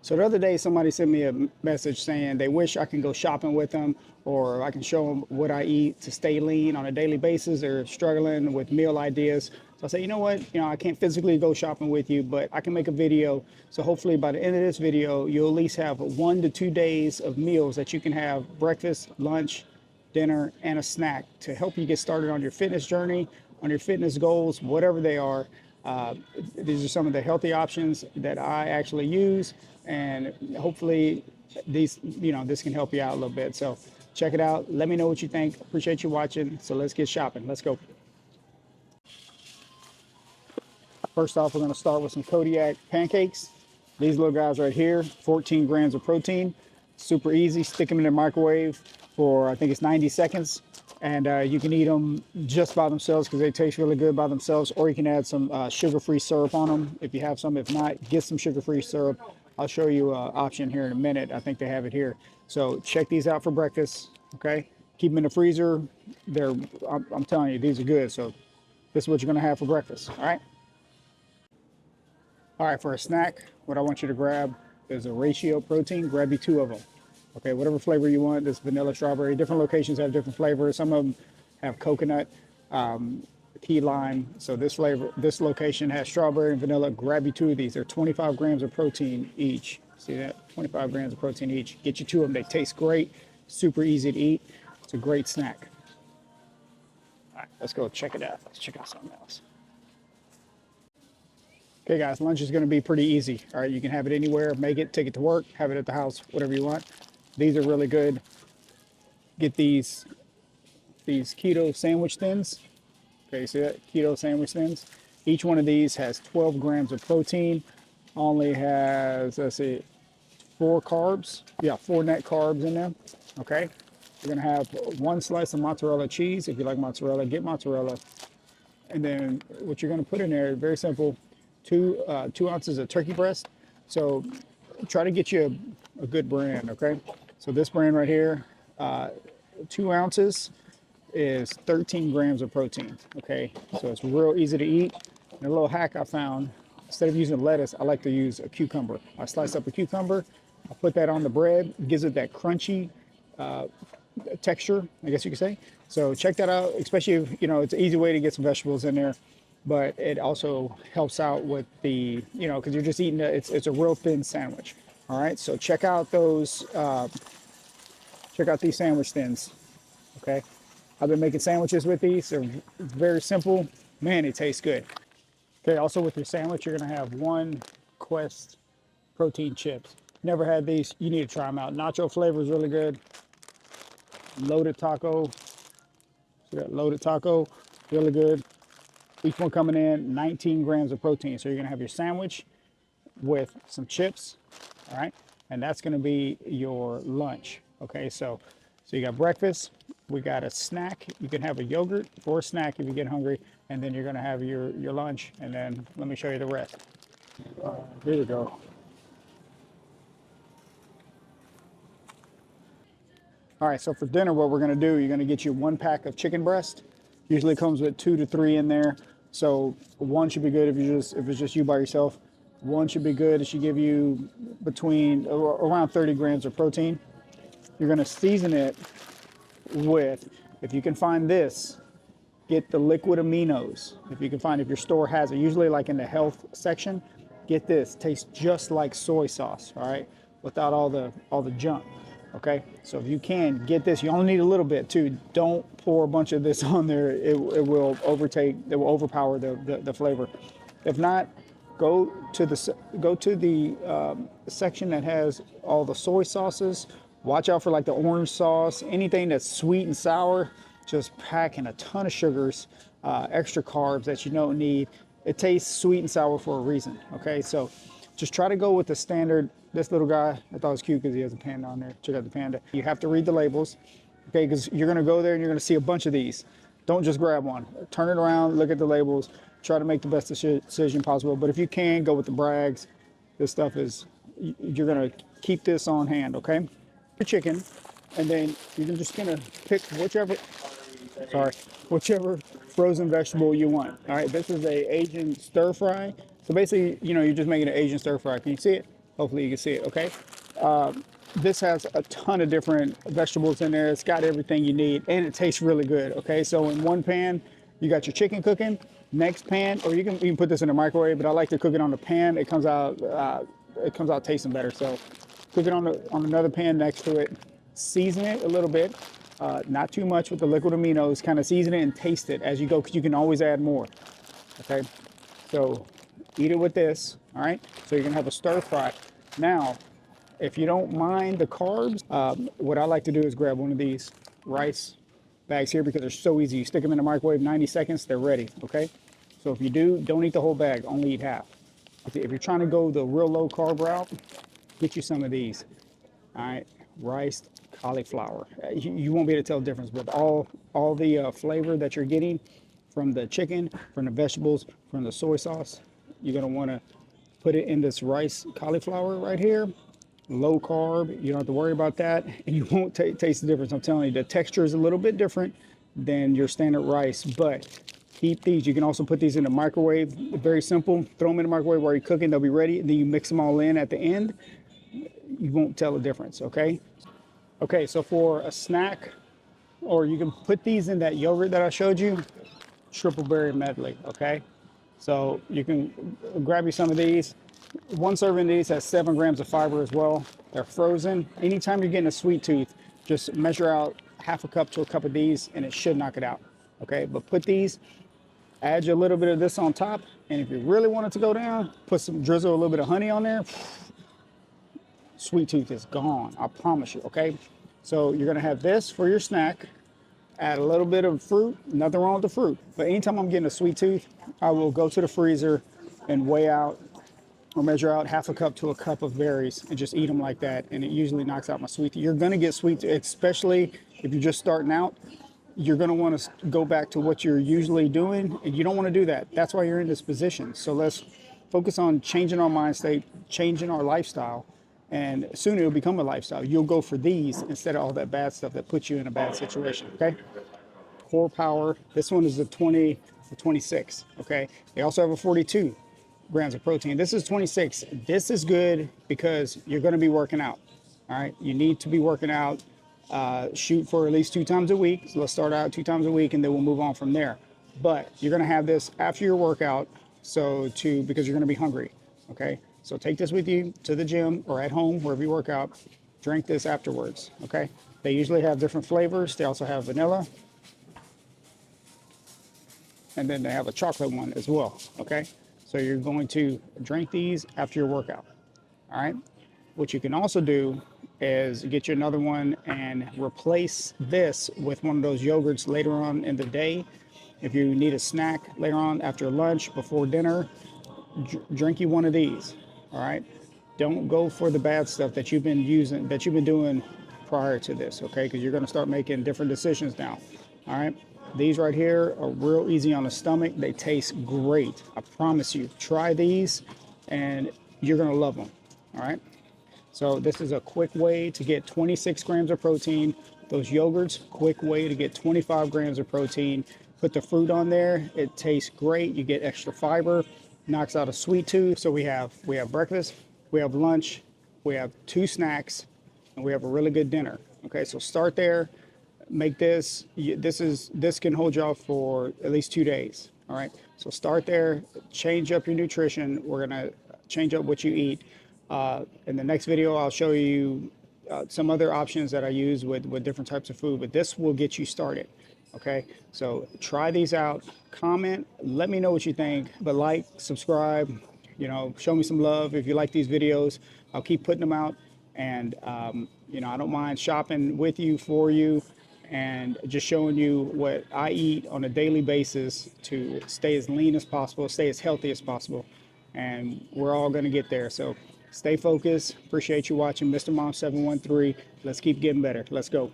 So the other day, somebody sent me a message saying they wish I can go shopping with them, or I can show them what I eat to stay lean on a daily basis. They're struggling with meal ideas. So I said, you know what? I can't physically go shopping with you, but I can make a video. So hopefully by the end of this video, you'll at least have 1 to 2 days of meals that you can have: breakfast, lunch, dinner, and a snack to help you get started on your fitness journey, on your fitness goals, whatever they are. These are some of the healthy options that I actually use, and hopefully this can help you out a little bit. So check it out. Let me know what you think. Appreciate you watching. So let's get shopping. Let's go. First off, we're going to start with some Kodiak pancakes. These little guys right here, 14 grams of protein. Super easy. Stick them in the microwave for, I think it's 90 seconds. And you can eat them just by themselves because they taste really good by themselves, or you can add some sugar-free syrup on them if you have some. If not, get some sugar-free syrup. I'll show you an option here in a minute. I think they have it here. So check these out for breakfast, okay? Keep them in the freezer. I'm telling you, these are good. So this is what you're going to have for breakfast, all right? All right, for a snack, what I want you to grab is a ratio protein. Grab you 2 of them. Okay, whatever flavor you want. This vanilla, strawberry. Different locations have different flavors. Some of them have coconut, key lime. So this location has strawberry and vanilla. Grab you 2 of these. They're 25 grams of protein each. See that? 25 grams of protein each. Get you 2 of them. They taste great. Super easy to eat. It's a great snack. All right, let's go check it out. Let's check out something else. Okay, guys, lunch is going to be pretty easy. All right, you can have it anywhere. Make it, take it to work, have it at the house, whatever you want. These are really good. Get these keto sandwich thins. Okay, you see that? Keto sandwich thins. Each one of these has 12 grams of protein. Only has, let's see, 4 carbs. Yeah, 4 net carbs in them. Okay. You're going to have 1 slice of mozzarella cheese. If you like mozzarella, get mozzarella. And then what you're going to put in there, very simple, 2 ounces of turkey breast. So try to get you a good brand, okay? So this brand right here, 2 ounces is 13 grams of protein, okay? So it's real easy to eat. And a little hack I found, instead of using lettuce, I like to use a cucumber. I slice up a cucumber, I put that on the bread, it gives it that crunchy texture, I guess you could say. So check that out, especially if, it's an easy way to get some vegetables in there. But it also helps out with the, because you're just eating, it's a real thin sandwich. All right, so check out these sandwich thins, okay? I've been making sandwiches with these. They're very simple. Man, it tastes good. Okay, also with your sandwich, you're gonna have 1 Quest protein chips. Never had these, you need to try them out. Nacho flavor is really good. Loaded taco, so that loaded taco, really good. Each one coming in 19 grams of protein. So you're gonna have your sandwich with some chips, all right? And that's gonna be your lunch, okay? So you got breakfast, we got a snack. You can have a yogurt for a snack if you get hungry, and then you're gonna have your lunch, and then let me show you the rest. Here we go. All right, so for dinner, what we're gonna do, you're gonna get you 1 pack of chicken breast. Usually comes with 2 to 3 in there. So 1 should be good if it's just you by yourself. 1 should be good. It should give you around 30 grams of protein. You're gonna season it with, if you can find this, get the liquid aminos. If your store has it, usually like in the health section, get this. Tastes just like soy sauce, all right? Without all the junk. Okay, so if you can get this, you only need a little bit too. Don't pour a bunch of this on there. It will overpower the flavor. If not, go to the section that has all the soy sauces. Watch out for like the orange sauce, anything that's sweet and sour. Just packing a ton of sugars, extra carbs that you don't need. It tastes sweet and sour for a reason. Okay, so just try to go with the standard. This little guy, I thought it was cute because he has a panda on there. Check out the panda. You have to read the labels, okay? Because you're gonna go there and you're gonna see a bunch of these. Don't just grab one. Turn it around, look at the labels, try to make the best decision possible. But if you can, go with the Bragg's. This stuff is, you're gonna keep this on hand, okay? Your chicken, and then you're just gonna pick whichever frozen vegetable you want. All right, this is a Asian stir fry. So basically, you're just making an Asian stir fry. Can you see it? Hopefully you can see it, okay? This has a ton of different vegetables in there. It's got everything you need, and it tastes really good, okay? So in one pan, you got your chicken cooking. Next pan, or you can put this in the microwave, but I like to cook it on the pan. It comes out tasting better. So cook it on another pan next to it. Season it a little bit, not too much with the liquid aminos. Kind of season it and taste it as you go, because you can always add more. Okay, so eat it with this. All right, so you're gonna have a stir fry. Now, if you don't mind the carbs, what I like to do is grab one of these rice bags here, because they're so easy. You stick them in the microwave, 90 seconds, they're ready, okay? So if you do, don't eat the whole bag, only eat half. If you're trying to go the real low carb route, get you some of these. All right, rice cauliflower. You won't be able to tell the difference, but all the flavor that you're getting from the chicken, from the vegetables, from the soy sauce, you're gonna wanna put it in this rice cauliflower right here. Low carb, you don't have to worry about that, and you won't taste the difference. I'm telling you, the texture is a little bit different than your standard rice, but keep these. You can also put these in the microwave. Very simple. Throw them in the microwave while you're cooking. They'll be ready. And then you mix them all in at the end. You won't tell the difference, okay? Okay, so for a snack, or you can put these in that yogurt that I showed you, triple berry medley, okay? So you can grab you some of these. One serving of these has 7 grams of fiber as well. They're frozen. Anytime you're getting a sweet tooth, just measure out half a cup to a cup of these, and it should knock it out, okay? But put these, add you a little bit of this on top, and if you really want it to go down, drizzle a little bit of honey on there. Sweet tooth is gone, I promise you, okay? So you're gonna have this for your snack. Add a little bit of fruit, nothing wrong with the fruit. But anytime I'm getting a sweet tooth, I will go to the freezer and weigh out or measure out half a cup to a cup of berries and just eat them like that. And it usually knocks out my sweet tooth. You're gonna get sweet tooth, especially if you're just starting out. You're gonna wanna go back to what you're usually doing, and you don't wanna do that. That's why you're in this position. So let's focus on changing our mind state, changing our lifestyle, and soon it'll become a lifestyle. You'll go for these instead of all that bad stuff that puts you in a bad situation, okay? Core Power, this one is a 26, okay? They also have a 42 grams of protein. This is 26. This is good because you're gonna be working out, all right? You need to be working out. Shoot for at least 2 times a week. So let's start out 2 times a week, and then we'll move on from there. But you're gonna have this after your workout, because you're gonna be hungry, okay? So take this with you to the gym or at home, wherever you work out. Drink this afterwards, okay? They usually have different flavors. They also have vanilla. And then they have a chocolate one as well, okay? So you're going to drink these after your workout, all right? What you can also do is get you another one and replace this with one of those yogurts later on in the day. If you need a snack later on after lunch, before dinner, drink you one of these, all right? Don't go for the bad stuff that you've been doing prior to this, okay? Because you're gonna start making different decisions now, all right? These right here are real easy on the stomach. They taste great, I promise you. Try these and you're gonna love them, all right? So this is a quick way to get 26 grams of protein. Those yogurts, quick way to get 25 grams of protein. Put the fruit on there, it tastes great. You get extra fiber, knocks out a sweet tooth. So we have breakfast, we have lunch, we have 2 snacks, and we have a really good dinner. Okay, so start there. Make this can hold you off for at least 2 days. All right, so start there, change up your nutrition. We're gonna change up what you eat. In the next video, I'll show you some other options that I use with different types of food, but this will get you started. Okay, so try these out, comment, let me know what you think, but like, subscribe, show me some love. If you like these videos, I'll keep putting them out, and I don't mind shopping with you, for you, and just showing you what I eat on a daily basis to stay as lean as possible, stay as healthy as possible, and we're all gonna get there. So stay focused. Appreciate you watching. Mr. Mom 713. Let's keep getting better. Let's go.